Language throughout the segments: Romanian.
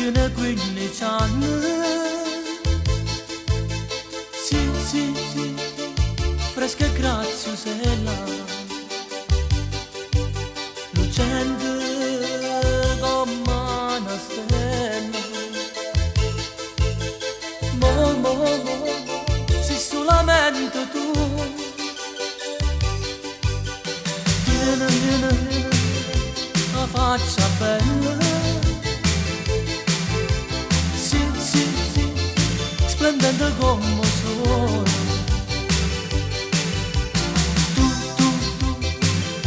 Tiene quindi c'hanno sì, sì, sì, fresca e graziosella, lucente come una stella. Mo, se solamente tu tieni la faccia bella, sì, sì, sì, splendente come sole. Tu,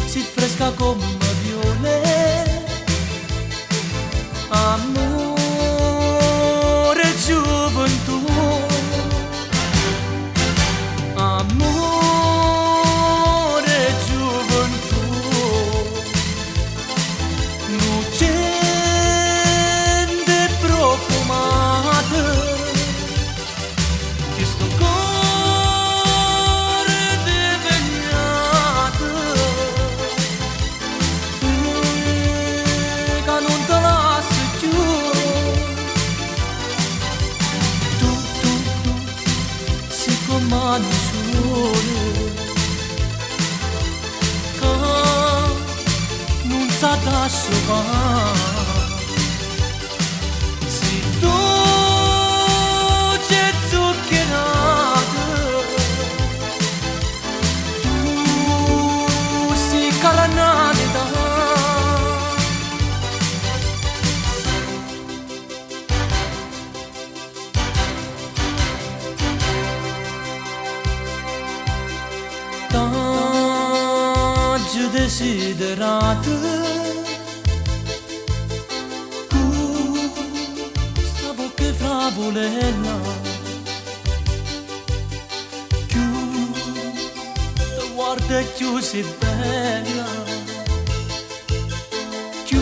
si fresca come viole, amore, gioventù, amore, gioventù, lucente profumata, che sto cuore devegnato, che non te lascio più. Tu, sei come un sole, che non sa da sciovare. Sei dolce e zuccherata, tu sei caranata. T'ho desiderato, questa bocca è fravolella, più ti guarda più sei bella, più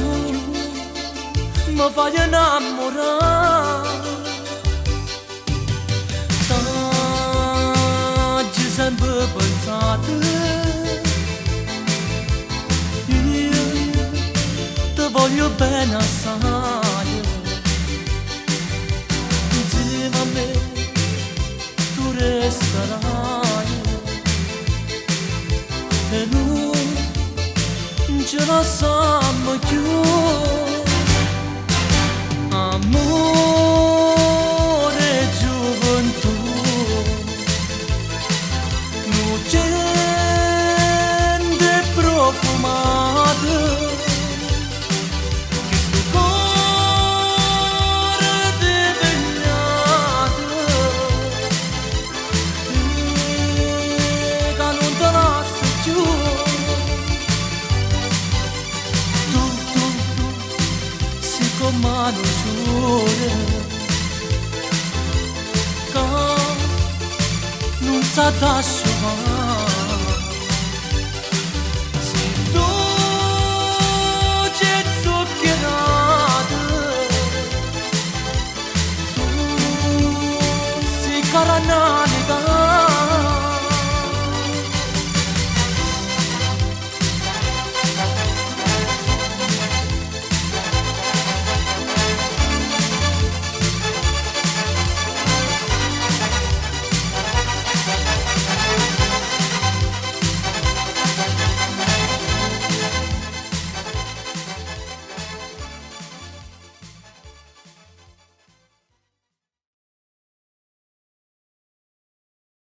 mi fai innamorare. T'ho sempre pensato, voglio bene assai, insieme a me tu resterai, e noi non ce la siamo più. Amore, gioventù, lucente e profumata, mano sole, che non sa da sciovare. Sei dolce e zuccherata, tu sei caranata.